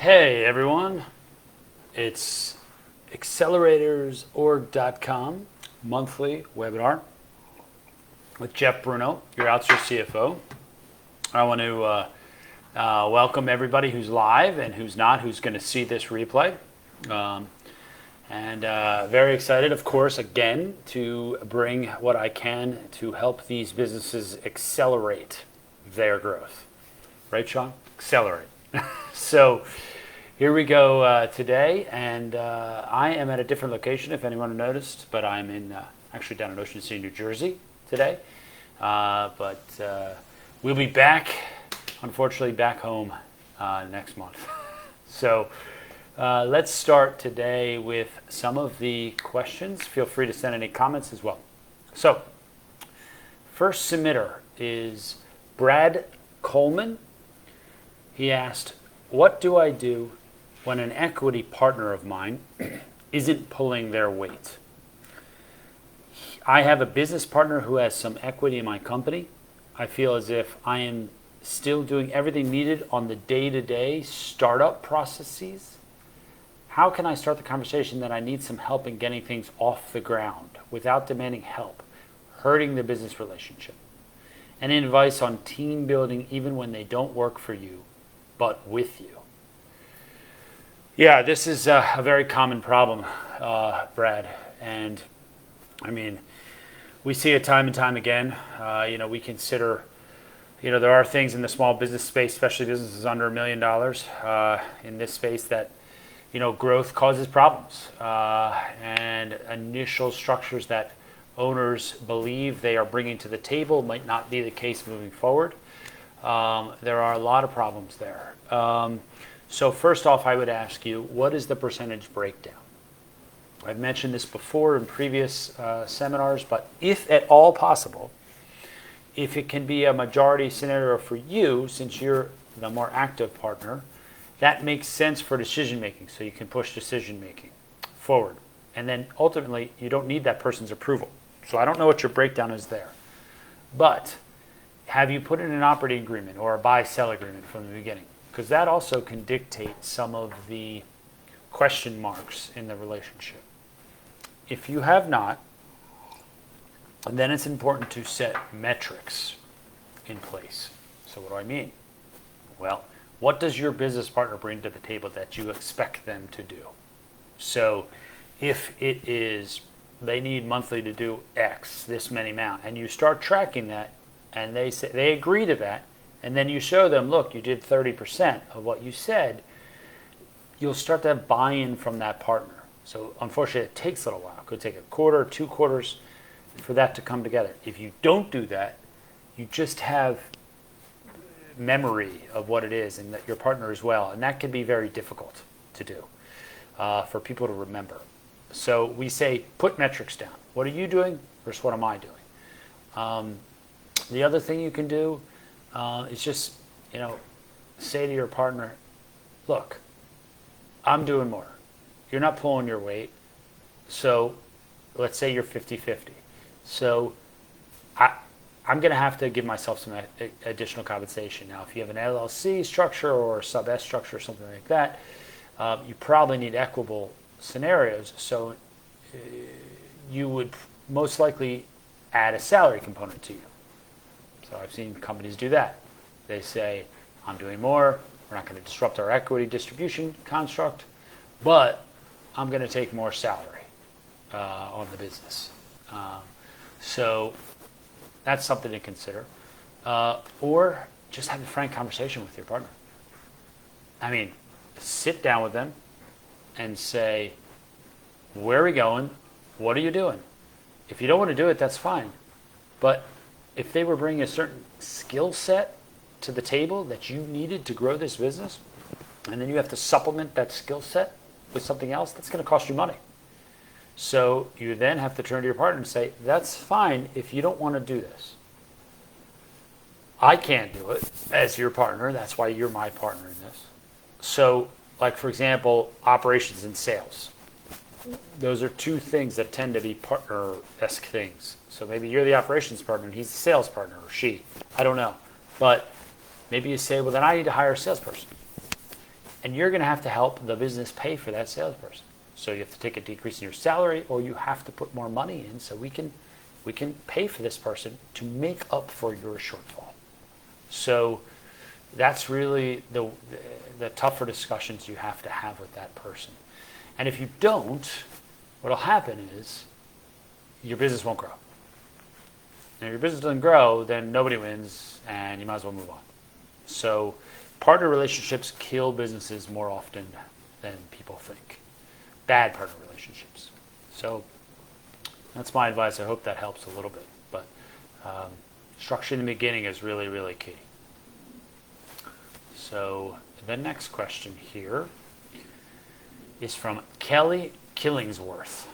Hey everyone, it's acceleratoorg.com monthly webinar with Jeff Bruno, your outsourced CFO. I want to welcome everybody who's live and who's not, who's going to see this replay. Very excited, of course, again, to bring what I can to help these businesses accelerate their growth. Right, Sean? Accelerate. So here we go today, and I am at a different location, if anyone noticed, but I'm in actually down in Ocean City, New Jersey today. But we'll be back, unfortunately, back home next month. So let's start today with some of the questions. Feel free to send any comments as well. So first submitter is Brad Coleman. He asked, what do I do when an equity partner of mine isn't pulling their weight? I have a business partner who has some equity in my company. I feel as if I am still doing everything needed on the day-to-day startup processes. How can I start the conversation that I need some help in getting things off the ground without demanding help, hurting the business relationship? And advice on team building even when they don't work for you, but with you. Yeah, this is a very common problem, Brad. And I mean, we see it time and time again. We consider, there are things in the small business space, especially businesses under $1 million in this space that, growth causes problems. And initial structures that owners believe they are bringing to the table might not be the case moving forward. There are a lot of problems there. So first off, I would ask you, what is the percentage breakdown? I've mentioned this before in previous seminars, but if at all possible, if it can be a majority scenario for you, since you're the more active partner, that makes sense for decision making, so you can push decision making forward. And then ultimately, you don't need that person's approval. So I don't know what your breakdown is there. But have you put in an operating agreement or a buy-sell agreement from the beginning? Because that also can dictate some of the question marks in the relationship. If you have not, then it's important to set metrics in place. So what do I mean? Well, what does your business partner bring to the table that you expect them to do? So if it is they need monthly to do X, this many amount, and you start tracking that, and they say they agree to that, and then you show them, look, you did 30% of what you said, you'll start to have buy-in from that partner. So unfortunately, it takes a little while. It could take a quarter, 2 quarters for that to come together. If you don't do that, you just have memory of what it is and that your partner as well. And that can be very difficult to do for people to remember. So we say, put metrics down. What are you doing versus what am I doing? The other thing you can do is just, say to your partner, look, I'm doing more. You're not pulling your weight. So let's say you're 50-50. So I'm going to have to give myself some additional compensation. Now, if you have an LLC structure or a sub-S structure or something like that, you probably need equitable scenarios. So you would most likely add a salary component to you. So I've seen companies do that. They say, I'm doing more, we're not going to disrupt our equity distribution construct, but I'm going to take more salary on the business. So that's something to consider. Or just have a frank conversation with your partner. I mean, sit down with them and say, where are we going? What are you doing? If you don't want to do it, that's fine. But if they were bringing a certain skill set to the table that you needed to grow this business, and then you have to supplement that skill set with something else, that's going to cost you money. So you then have to turn to your partner and say, that's fine if you don't want to do this. I can't do it as your partner. That's why you're my partner in this. So, like, for example, operations and sales. Those are two things that tend to be partner-esque things. So maybe you're the operations partner and he's the sales partner, or she. I don't know. But maybe you say, well, then I need to hire a salesperson. And you're going to have to help the business pay for that salesperson. So you have to take a decrease in your salary, or you have to put more money in so we can pay for this person to make up for your shortfall. So that's really the tougher discussions you have to have with that person. And if you don't, what will happen is your business won't grow. And if your business doesn't grow, then nobody wins, and you might as well move on. So partner relationships kill businesses more often than people think. Bad partner relationships. So that's my advice. I hope that helps a little bit. But structure in the beginning is really, really key. So the next question here is from Kelly Killingsworth.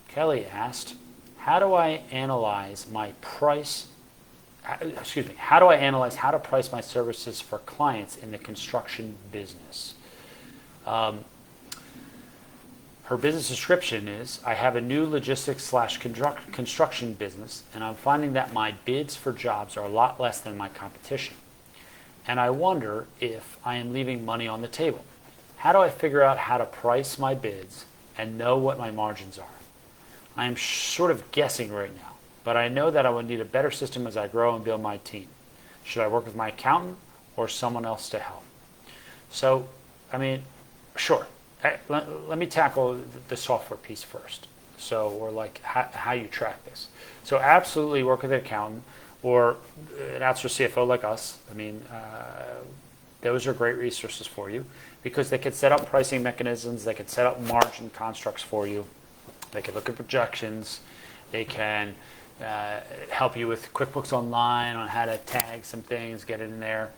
Kelly asked, how do I analyze how to price my services for clients in the construction business? Her business description is, I have a new logistics/construction business, and I'm finding that my bids for jobs are a lot less than my competition. And I wonder if I am leaving money on the table. How do I figure out how to price my bids and know what my margins are? I am sort of guessing right now, but I know that I will need a better system as I grow and build my team. Should I work with my accountant or someone else to help? So, sure. Let me tackle the software piece first. So, or like how you track this. So absolutely work with an accountant or an outsourced CFO like us. Those are great resources for you because they can set up pricing mechanisms. They can set up margin constructs for you. They can look at projections. They can help you with QuickBooks Online on how to tag some things, get it in there.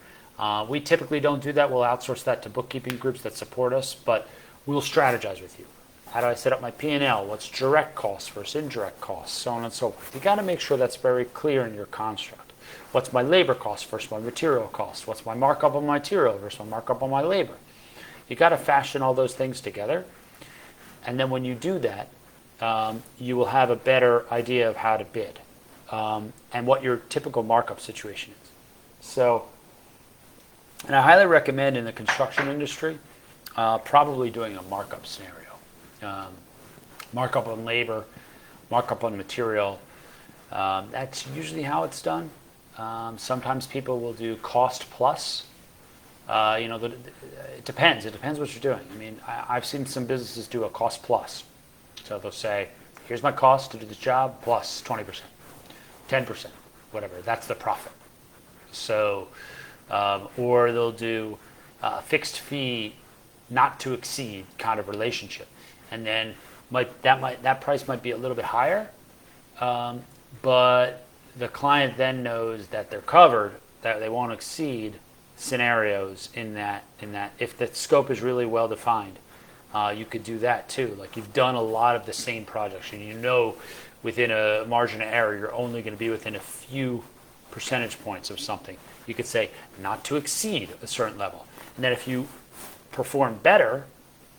We typically don't do that. We'll outsource that to bookkeeping groups that support us, but we'll strategize with you. How do I set up my P&L? What's direct costs versus indirect costs? So on and so forth. You got to make sure that's very clear in your construct. What's my labor cost versus my material cost? What's my markup on my material versus my markup on my labor? You got to fashion all those things together. And then when you do that, you will have a better idea of how to bid and what your typical markup situation is. So, and I highly recommend in the construction industry, probably doing a markup scenario. Markup on labor, markup on material. That's usually how it's done. Sometimes people will do cost plus. It depends. It depends what you're doing. I've seen some businesses do a cost plus. So they'll say, here's my cost to do this job plus 20%, 10%, whatever. That's the profit. So, or they'll do fixed fee, not to exceed kind of relationship, and then that price might be a little bit higher, but the client then knows that they're covered, that they won't exceed scenarios in that if the scope is really well defined. You could do that too. Like you've done a lot of the same projects, and within a margin of error, you're only going to be within a few percentage points of something. You could say not to exceed a certain level, and then if you perform better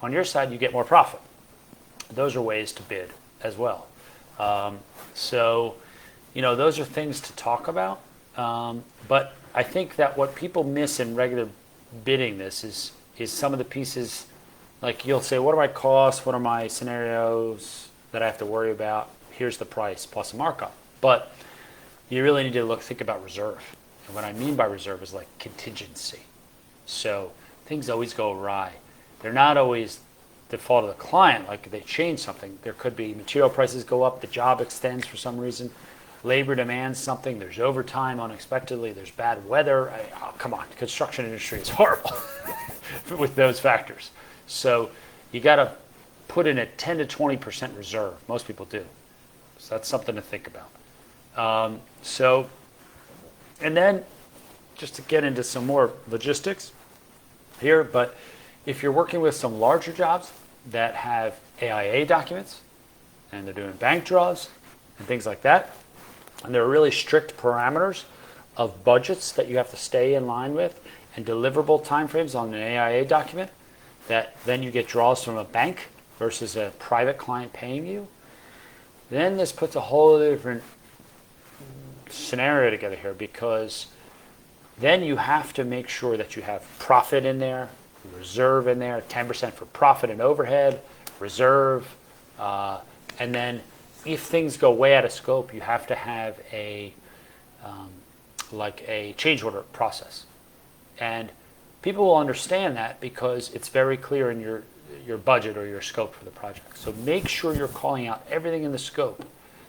on your side, you get more profit. Those are ways to bid as well. So, those are things to talk about. But I think that what people miss in regular bidding this is some of the pieces. Like you'll say, what are my costs? What are my scenarios that I have to worry about? Here's the price plus a markup. But you really need to think about reserve. And what I mean by reserve is like contingency. So things always go awry. They're not always the fault of the client, like they change something. There could be material prices go up, the job extends for some reason, labor demands something, there's overtime unexpectedly, there's bad weather. Come on, the construction industry is horrible with those factors. So you got to put in a 10 to 20% reserve. Most people do. So that's something to think about. And then just to get into some more logistics here, but if you're working with some larger jobs that have AIA documents and they're doing bank draws and things like that, and there are really strict parameters of budgets that you have to stay in line with and deliverable timeframes on an AIA document, that then you get draws from a bank versus a private client paying you, then this puts a whole different scenario together here, because then you have to make sure that you have profit in there, reserve in there, 10% for profit and overhead, reserve, and then if things go way out of scope, you have to have a change order process. And people will understand that because it's very clear in your budget or your scope for the project. So make sure you're calling out everything in the scope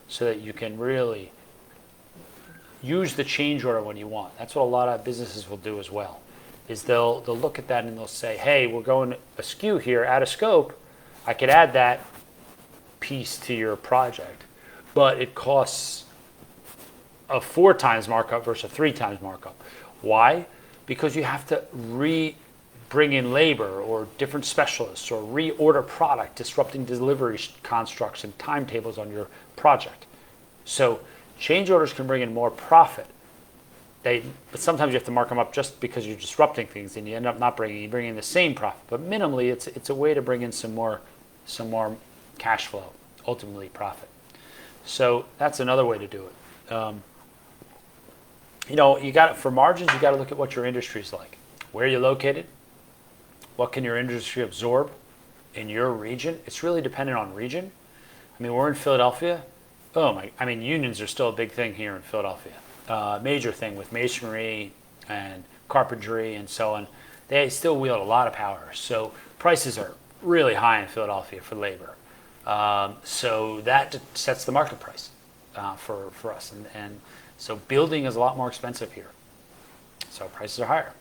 so that you can really use the change order when you want. That's what a lot of businesses will do as well, is they'll look at that and they'll say, hey, we're going askew here, out of scope. I could add that piece to your project, but it costs a 4 times markup versus a 3 times markup. Why? Because you have to bring in labor or different specialists or reorder product, disrupting delivery constructs and timetables on your project. So change orders can bring in more profit. But sometimes you have to mark them up just because you're disrupting things, and you end up not bringing in the same profit. But minimally, it's a way to bring in some more cash flow, ultimately profit. So that's another way to do it. For margins, you got to look at what your industry is like. Where you're located, what can your industry absorb in your region? It's really dependent on region. I mean, we're in Philadelphia. Unions are still a big thing here in Philadelphia. Major thing with masonry and carpentry and so on. They still wield a lot of power. So prices are really high in Philadelphia for labor. So that sets the market price for us. And so building is a lot more expensive here. So prices are higher.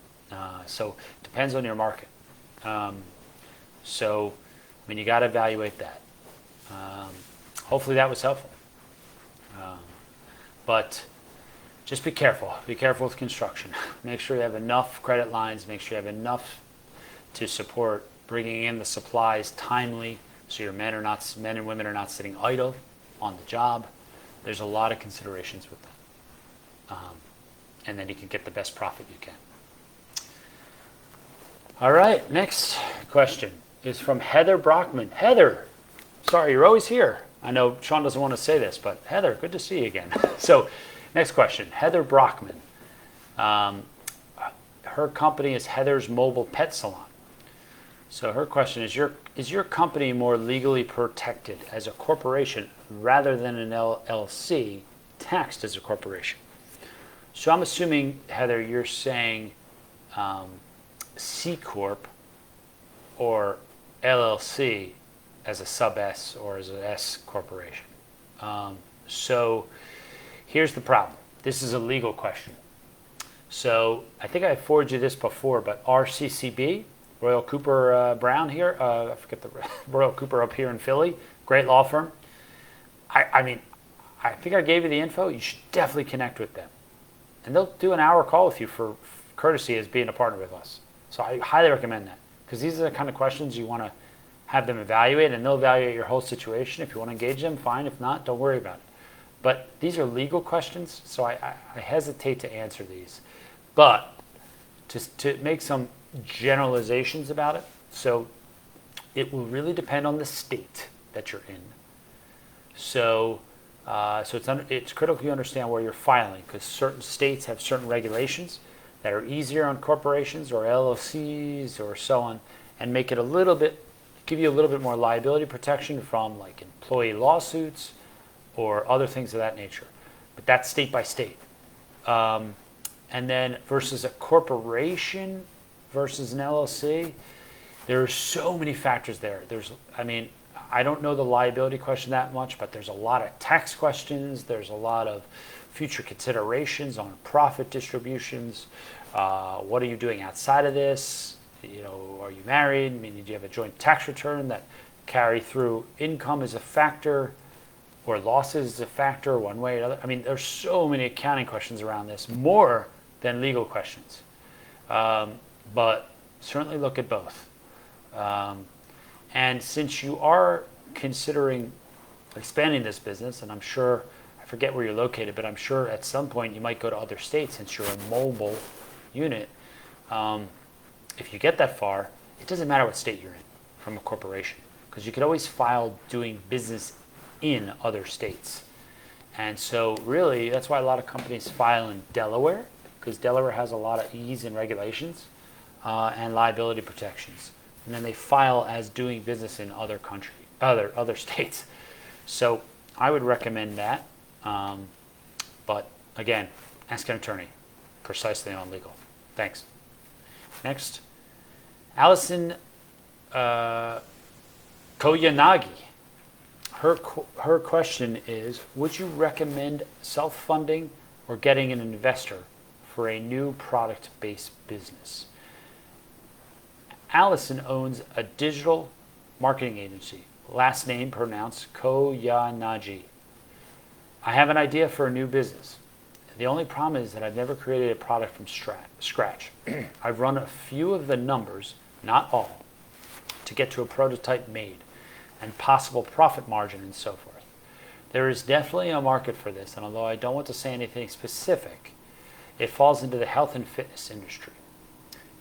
So it depends on your market. You got to evaluate that. Hopefully that was helpful. But just be careful. Be careful with construction. Make sure you have enough credit lines. Make sure you have enough to support bringing in the supplies timely, so your men and women are not sitting idle on the job. There's a lot of considerations with that, and then you can get the best profit you can. All right, next question is from Heather Brockman. Heather, sorry, you're always here. I know Sean doesn't want to say this, but Heather, good to see you again. So, next question, Heather Brockman. Her company is Heather's Mobile Pet Salon. So her question is your company more legally protected as a corporation rather than an LLC taxed as a corporation? So I'm assuming, Heather, you're saying C Corp or LLC as a sub S or as an S corporation. So here's the problem. This is a legal question. So I think I forwarded you this before, but RCCB, Royal Cooper Brown here, I forget the Royal Cooper up here in Philly, great law firm. I think I gave you the info. You should definitely connect with them. And they'll do an hour call with you for courtesy as being a partner with us. So I highly recommend that, because these are the kind of questions you want to have them evaluate, and they'll evaluate your whole situation. If you want to engage them, fine. If not, don't worry about it. But these are legal questions, so I hesitate to answer these. But to make some generalizations about it, so it will really depend on the state that you're in. So it's critical you understand where you're filing, because certain states have certain regulations that are easier on corporations or LLCs or so on, and make it give you a little bit more liability protection from like employee lawsuits or other things of that nature. But that's state by state. And then versus a corporation versus an LLC, there are so many factors there. I don't know the liability question that much, but there's a lot of tax questions. There's a lot of future considerations on profit distributions. What are you doing outside of this? Are you married? Do you have a joint tax return that carry through income is a factor, or losses is a factor one way or another? There's so many accounting questions around this, more than legal questions. But certainly look at both. And since you are considering expanding this business, and I'm sure, I forget where you're located, but I'm sure at some point you might go to other states since you're a mobile unit. If you get that far, it doesn't matter what state you're in from a corporation, because you could always file doing business in other states. And so really, that's why a lot of companies file in Delaware, because Delaware has a lot of ease and regulations. and liability protections. And then they file as doing business in other states. So I would recommend that. But again, ask an attorney precisely on legal. Thanks. Next, Allison Koyanagi. Her question is, would you recommend self-funding or getting an investor for a new product-based business? Allison owns a digital marketing agency, last name pronounced Koyanagi. I have an idea for a new business. The only problem is that I've never created a product from scratch. I've run a few of the numbers, not all, to get to a prototype made and possible profit margin and so forth. There is definitely a market for this, and although I don't want to say anything specific, it falls into the health and fitness industry.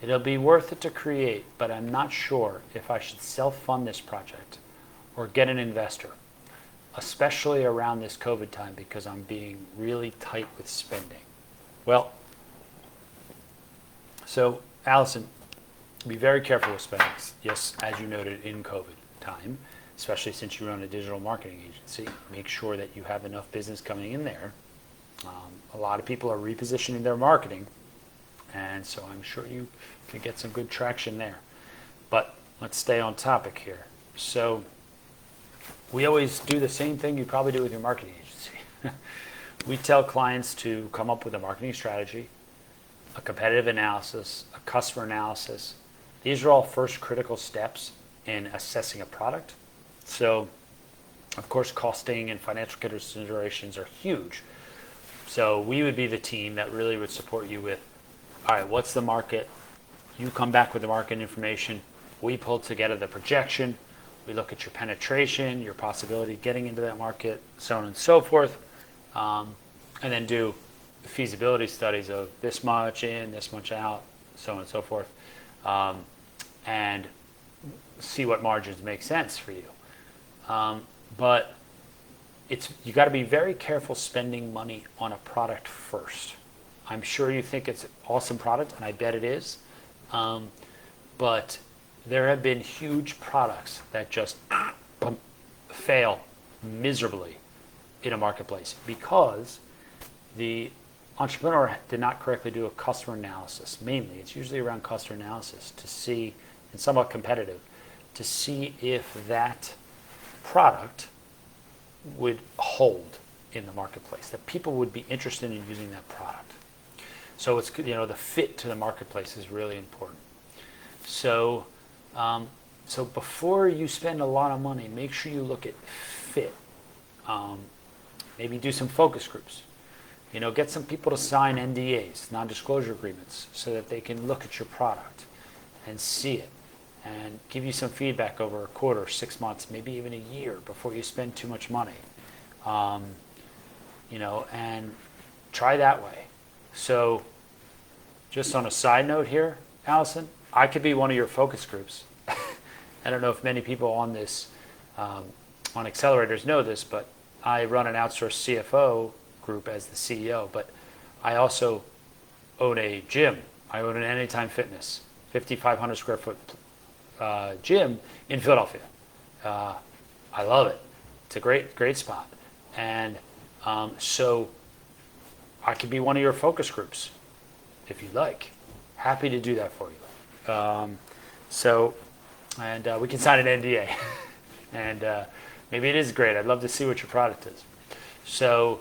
It'll be worth it to create, but I'm not sure if I should self-fund this project or get an investor, especially around this COVID time because I'm being really tight with spending. Well, so Allison, be very careful with spending. Yes, as you noted, in COVID time, especially since you run a digital marketing agency, make sure that you have enough business coming in there. A lot of people are repositioning their marketing, and so I'm sure you can get some good traction there. But let's stay on topic here. So we always do the same thing you probably do with your marketing agency. We tell clients to come up with a marketing strategy, a competitive analysis, a customer analysis. These are all first critical steps in assessing a product. So, of course, costing and financial considerations are huge. So we would be the team that really would support you with, all right, what's the market? You come back with the market information. We pull together the projection. We look at your penetration, your possibility of getting into that market, so on and so forth. And then do feasibility studies of this much in, this much out, so on and so forth. And see what margins make sense for you. But you got to be very careful spending money on a product first. I'm sure you think it's an awesome product, and I bet it is. But there have been huge products that just fail miserably in a marketplace because the entrepreneur did not correctly do a customer analysis. Mainly, it's usually around customer analysis to see, and somewhat competitive, to see if that product would hold in the marketplace, that people would be interested in using that product. So it's, the fit to the marketplace is really important. So, so before you spend a lot of money, make sure you look at fit. Maybe do some focus groups. Get some people to sign NDAs, non-disclosure agreements, so that they can look at your product and see it and give you some feedback over a quarter, 6 months, maybe even a year before you spend too much money. And try that way. So just on a side note here, Allison, I could be one of your focus groups. I don't know if many people on this, on accelerators know this, but I run an outsourced CFO group as the CEO, but I also own a gym. I own an Anytime Fitness, 5,500 square foot gym in Philadelphia. I love it. It's a great spot. And so I could be one of your focus groups if you'd like. Happy to do that for you. We can sign an NDA. And maybe it is great. I'd love to see what your product is. So,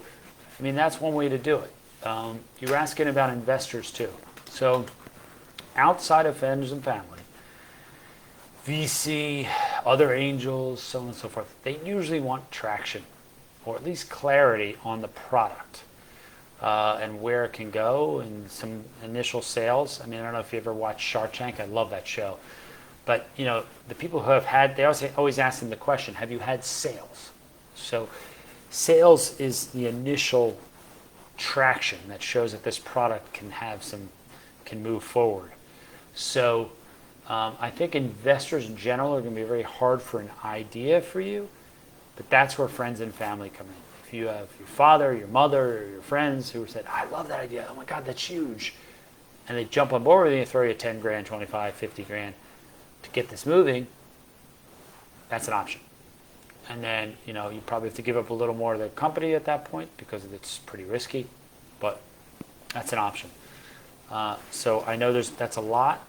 that's one way to do it. You were asking about investors too. So outside of friends and family, VC, other angels, so on and so forth, they usually want traction or at least clarity on the product and where it can go and some initial sales. I don't know if you ever watched Shark Tank. I love that show. But, the people who have had, they always ask them the question, have you had sales? So sales is the initial traction that shows that this product can move forward. So I think investors in general are going to be very hard for an idea for you, but that's where friends and family come in. If you have your father, your mother, or your friends who said, I love that idea, oh my God, that's huge. and they jump on board with you and throw you 10 grand, 25, 50 grand to get this moving, that's an option. And then, you probably have to give up a little more of the company at that point because it's pretty risky, but that's an option. So I know that's a lot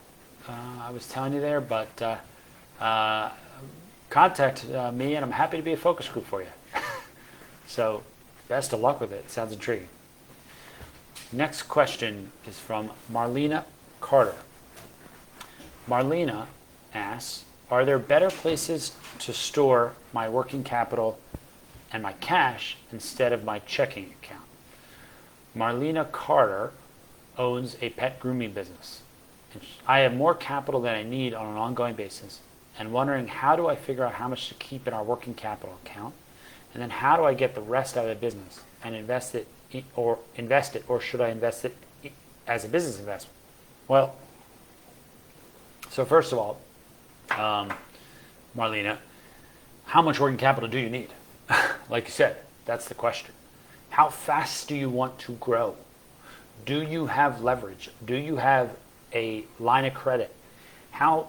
I was telling you there, but contact me and I'm happy to be a focus group for you. So best of luck with it. Sounds intriguing. Next question is from Marlena Carter. Marlena asks, are there better places to store my working capital and my cash instead of my checking account? Marlena Carter owns a pet grooming business. I have more capital than I need on an ongoing basis and wondering how do I figure out how much to keep in our working capital account, and then how do I get the rest out of the business and invest it, or should I invest it as a business investment? Well, so first of all, Marlena, how much working capital do you need? Like you said, that's the question. How fast do you want to grow? Do you have leverage? Do you have a line of credit? How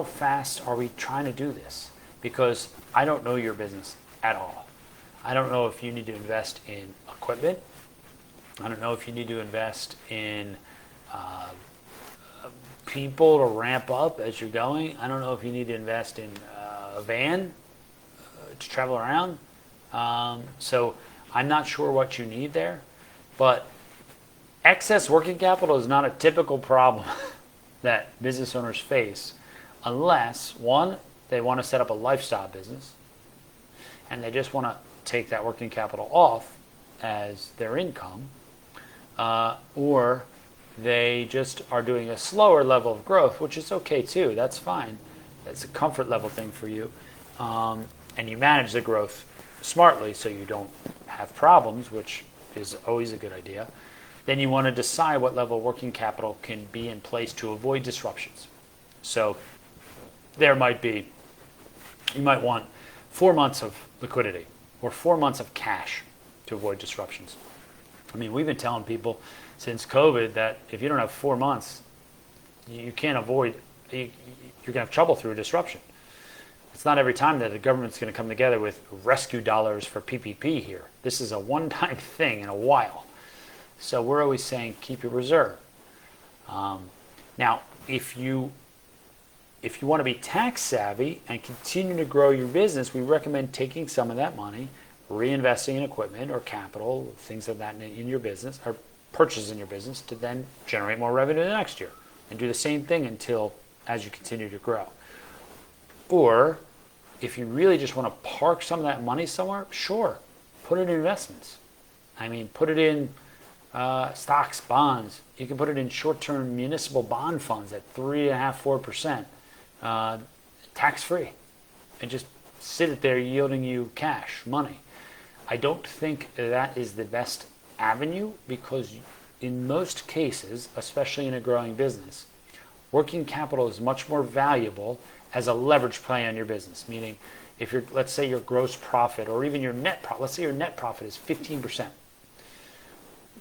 fast are we trying to do this? Because I don't know your business at all. I don't know if you need to invest in equipment. I don't know if you need to invest in people to ramp up as you're going. I don't know if you need to invest in a van to travel around. So I'm not sure what you need there, but excess working capital is not a typical problem that business owners face unless, one, they want to set up a lifestyle business and they just want to take that working capital off as their income, or they just are doing a slower level of growth, which is okay too. That's fine. That's a comfort level thing for you. And you manage the growth smartly so you don't have problems, which is always a good idea. Then you want to decide what level of working capital can be in place to avoid disruptions. So you might want 4 months of liquidity or 4 months of cash to avoid disruptions. I mean, we've been telling people since COVID that if you don't have 4 months, you're going to have trouble through a disruption. It's not every time that the government's going to come together with rescue dollars for PPP here. This is a one-time thing in a while. So we're always saying keep your reserve. Now, if you want to be tax savvy and continue to grow your business, we recommend taking some of that money, reinvesting in equipment or capital, things of that in your business, or purchases in your business to then generate more revenue the next year, and do the same thing as you continue to grow. Or if you really just want to park some of that money somewhere, sure, put it in investments. I mean, put it in stocks, bonds. You can put it in short-term municipal bond funds at 3.5%, 4%, tax-free, and just sit it there yielding you cash, money. I don't think that is the best avenue because in most cases, especially in a growing business, working capital is much more valuable as a leverage play on your business. Meaning, let's say your gross profit or even your net profit, let's say your net profit is 15%.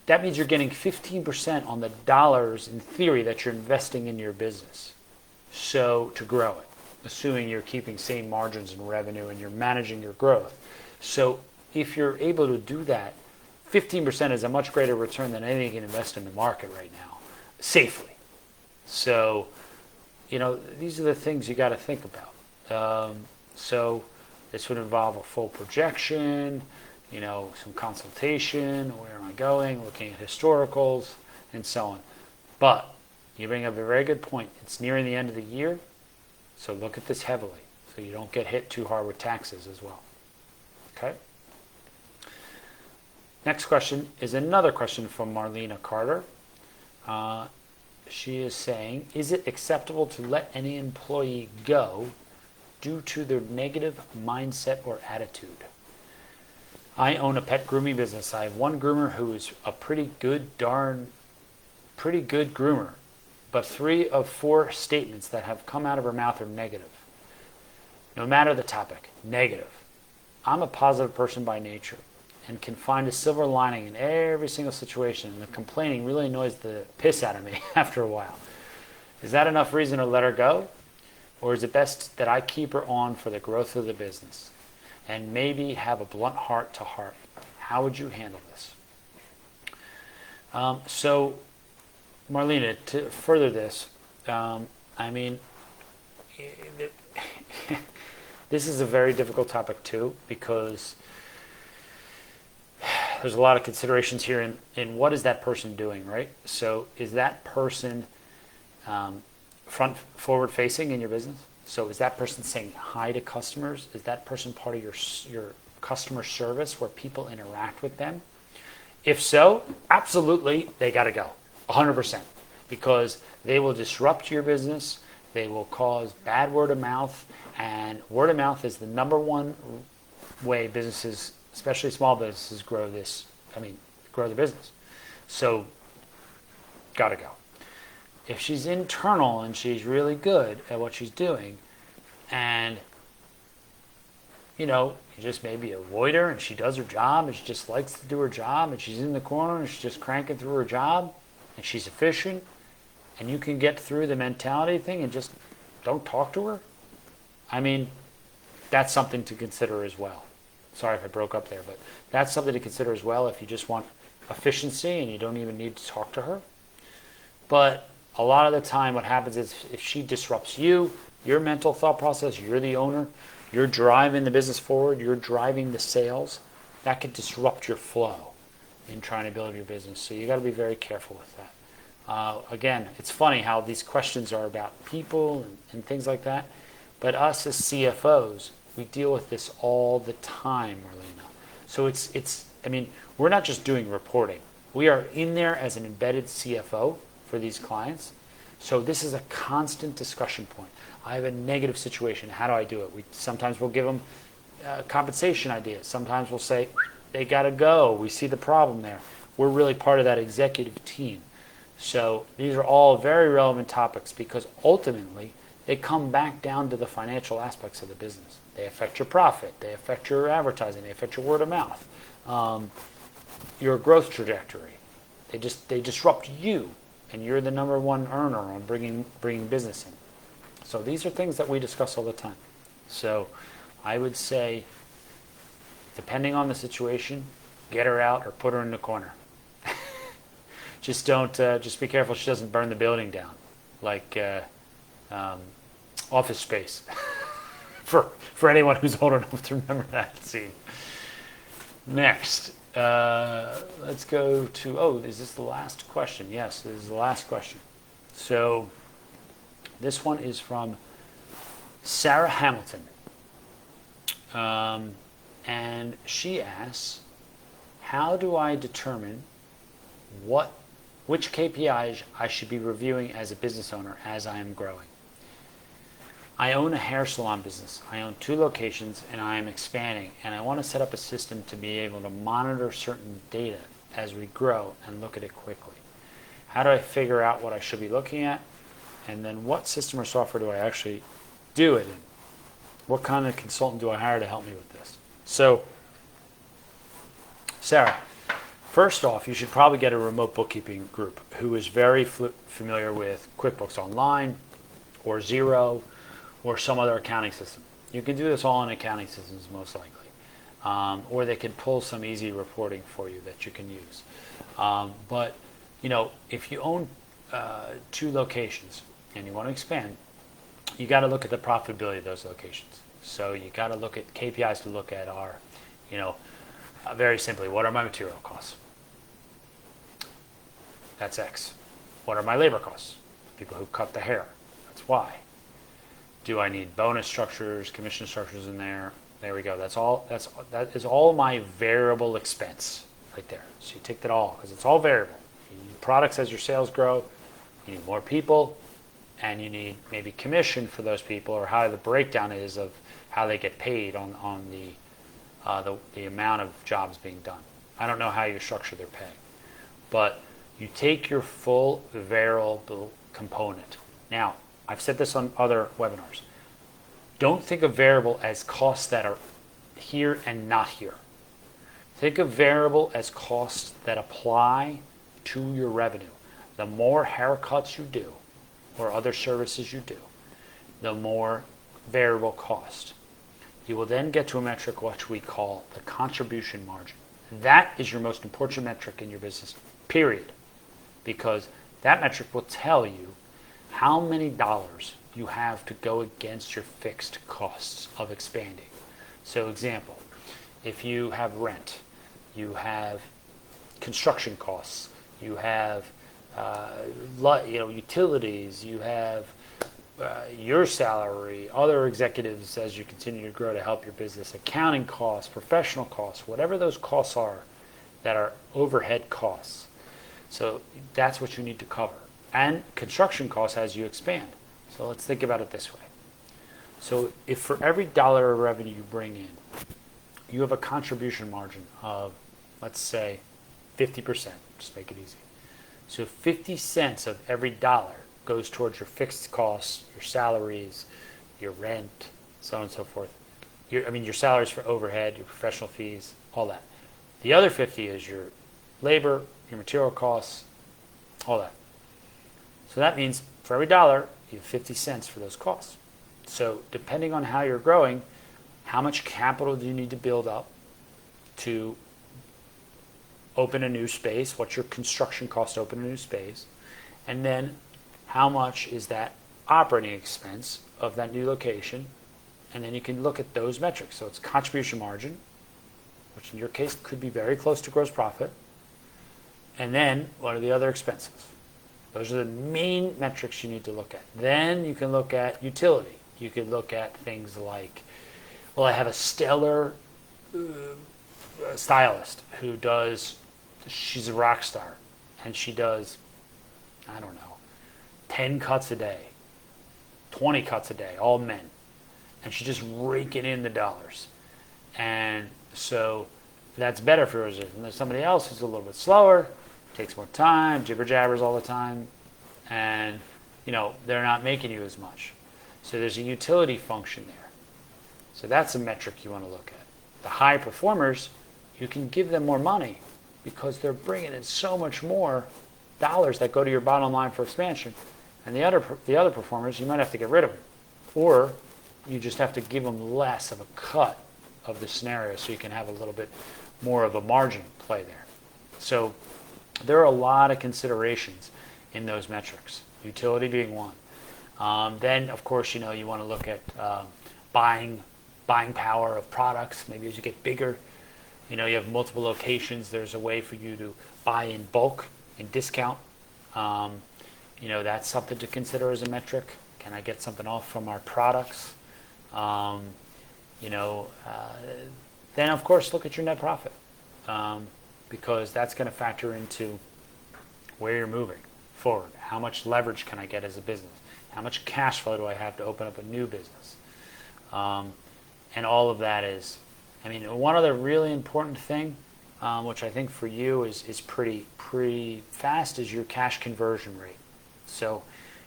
That means you're getting 15% on the dollars in theory that you're investing in your business. So to grow it, assuming you're keeping same margins and revenue and you're managing your growth. So if you're able to do that, 15% is a much greater return than anything you can invest in the market right now, safely. So, these are the things you got to think about. So this would involve a full projection, some consultation, where am I going, looking at historicals, and so on. But you bring up a very good point. It's nearing the end of the year, so look at this heavily so you don't get hit too hard with taxes as well. Okay? Next question is another question from Marlena Carter. She is saying, is it acceptable to let any employee go due to their negative mindset or attitude? I own a pet grooming business. I have one groomer who is a pretty good groomer, but 3 of 4 statements that have come out of her mouth are negative. No matter the topic, negative. I'm a positive person by nature. and can find a silver lining in every single situation, and the complaining really annoys the piss out of me after a while, is that enough reason to let her go? Or is it best that I keep her on for the growth of the business and maybe have a blunt heart to heart? How would you handle this? So, Marlena, to further this, this is a very difficult topic too, because there's a lot of considerations here in what is that person doing, right? So is that person forward facing in your business? So is that person saying hi to customers? Is that person part of your customer service where people interact with them? If so, absolutely, they got to go, 100%, because they will disrupt your business. They will cause bad word of mouth, and word of mouth is the number one way businesses, especially small businesses, grow the business. So, got to go. If she's internal and she's really good at what she's doing, and you just maybe avoid her and she does her job and she just likes to do her job and she's in the corner and she's just cranking through her job and she's efficient, and you can get through the mentality thing and just don't talk to her, that's something to consider as well. Sorry if I broke up there, but that's something to consider as well if you just want efficiency and you don't even need to talk to her. But a lot of the time what happens is if she disrupts you, your mental thought process, you're the owner, you're driving the business forward, you're driving the sales, that could disrupt your flow in trying to build your business. So you got to be very careful with that. Again, it's funny how these questions are about people and things like that, but us as CFOs, we deal with this all the time, Marlena. So we're not just doing reporting. We are in there as an embedded CFO for these clients. So this is a constant discussion point. I have a negative situation. How do I do it? Sometimes we'll give them compensation ideas. Sometimes we'll say, they got to go. We see the problem there. We're really part of that executive team. So these are all very relevant topics because ultimately they come back down to the financial aspects of the business. They affect your profit. They affect your advertising. They affect your word of mouth, your growth trajectory. They disrupt you, and you're the number one earner on bringing business in. So these are things that we discuss all the time. So I would say, depending on the situation, get her out or put her in the corner. Just be careful she doesn't burn the building down, like Office Space. for anyone who's old enough to remember that scene. Next, let's go to, is this the last question? Yes, this is the last question. So this one is from Sarah Hamilton. And she asks, how do I determine which KPIs I should be reviewing as a business owner as I am growing? I own a hair salon business. I own 2 locations and I am expanding, and I want to set up a system to be able to monitor certain data as we grow and look at it quickly. How do I figure out what I should be looking at? And then what system or software do I actually do it in? What kind of consultant do I hire to help me with this? So, Sarah, first off, you should probably get a remote bookkeeping group who is very familiar with QuickBooks Online or Xero or some other accounting system. You can do this all in accounting systems most likely. Or they can pull some easy reporting for you that you can use. But if you own 2 locations and you want to expand, you got to look at the profitability of those locations. So you got to look at KPIs to look at are, very simply, what are my material costs? That's X. What are my labor costs? People who cut the hair. That's Y. Do I need bonus structures, commission structures in there? There we go. That is all my variable expense right there. So you take that all, because it's all variable. You need products as your sales grow. You need more people, and you need maybe commission for those people, or how the breakdown is of how they get paid on the amount of jobs being done. I don't know how you structure their pay, but you take your full variable component. Now, I've said this on other webinars. Don't think of variable as costs that are here and not here. Think of variable as costs that apply to your revenue. The more haircuts you do or other services you do, the more variable cost. You will then get to a metric which we call the contribution margin. That is your most important metric in your business, period. Because that metric will tell you how many dollars you have to go against your fixed costs of expanding. So example, if you have rent, you have construction costs, you have utilities, you have your salary, other executives as you continue to grow to help your business, accounting costs, professional costs, whatever those costs are that are overhead costs. So that's what you need to cover. And construction costs as you expand. So let's think about it this way. So if for every dollar of revenue you bring in, you have a contribution margin of, let's say, 50%, just make it easy. So 50 cents of every dollar goes towards your fixed costs, your salaries, your rent, so on and so forth. Your salaries for overhead, your professional fees, all that. The other 50 is your labor, your material costs, all that. So that means for every dollar, you have 50 cents for those costs. So depending on how you're growing, how much capital do you need to build up to open a new space? What's your construction cost to open a new space? And then how much is that operating expense of that new location? And then you can look at those metrics. So it's contribution margin, which in your case could be very close to gross profit. And then what are the other expenses? Those are the main metrics you need to look at. Then you can look at utility. You could look at things like, well, I have a stellar stylist who she's a rock star, and she does, 10 cuts a day, 20 cuts a day, all men. And she's just raking in the dollars. And so that's better for her. And there's somebody else who's a little bit slower, takes more time, jibber jabbers all the time, and they're not making you as much. So there's a utility function there. So that's a metric you want to look at. The high performers, you can give them more money because they're bringing in so much more dollars that go to your bottom line for expansion. And the other performers, you might have to get rid of them, or you just have to give them less of a cut of the scenario so you can have a little bit more of a margin play there. So there are a lot of considerations in those metrics, utility being one. Then, of course, you want to look at buying power of products. Maybe as you get bigger, you have multiple locations. There's a way for you to buy in bulk, in discount. That's something to consider as a metric. Can I get something off from our products? Then, of course, look at your net profit because that's going to factor into where you're moving forward. How much leverage can I get as a business? How much cash flow do I have to open up a new business? And all of that is, one other really important thing, which I think for you is pretty fast, is your cash conversion rate. So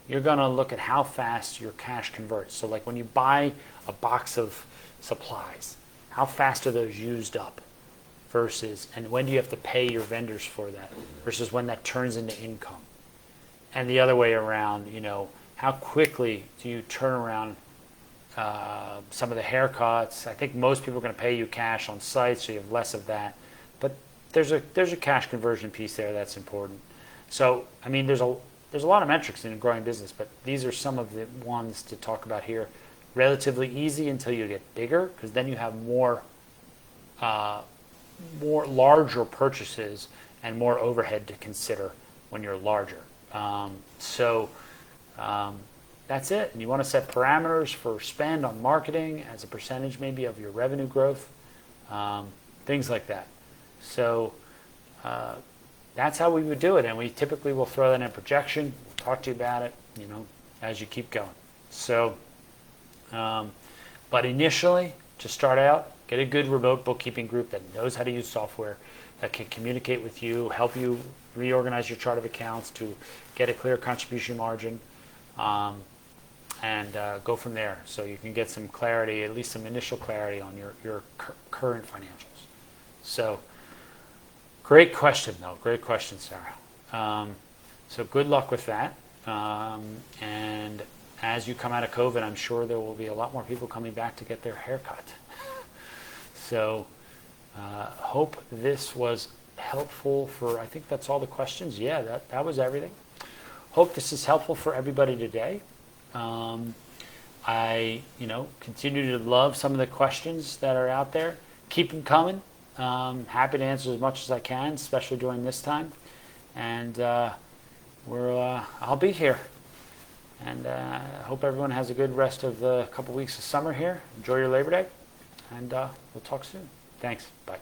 you're going to look at how fast your cash converts. So like when you buy a box of supplies, how fast are those used up versus, and when do you have to pay your vendors for that versus when that turns into income? And the other way around, how quickly do you turn around some of the haircuts? I think most people are going to pay you cash on site, so you have less of that. But there's a cash conversion piece there that's important. So, there's a lot of metrics in a growing business, but these are some of the ones to talk about here. Relatively easy until you get bigger, because then you have more larger purchases and more overhead to consider when you're larger. That's it. And you want to set parameters for spend on marketing as a percentage maybe of your revenue growth, things like that. So that's how we would do it. And we typically will throw that in a projection, talk to you about it, as you keep going. So, but initially, to start out, get a good remote bookkeeping group that knows how to use software, that can communicate with you, help you reorganize your chart of accounts to get a clear contribution margin, and go from there. So you can get some clarity, at least some initial clarity on your current financials. So Great question, though. Great question, Sarah. So good luck with that. And as you come out of COVID, I'm sure there will be a lot more people coming back to get their hair cut. So hope this was helpful for, I think that's all the questions. Yeah, that was everything. Hope this is helpful for everybody today. I continue to love some of the questions that are out there. Keep them coming. Happy to answer as much as I can, especially during this time. And I'll be here. And I hope everyone has a good rest of the couple weeks of summer here. Enjoy your Labor Day, and we'll talk soon. Thanks. Bye.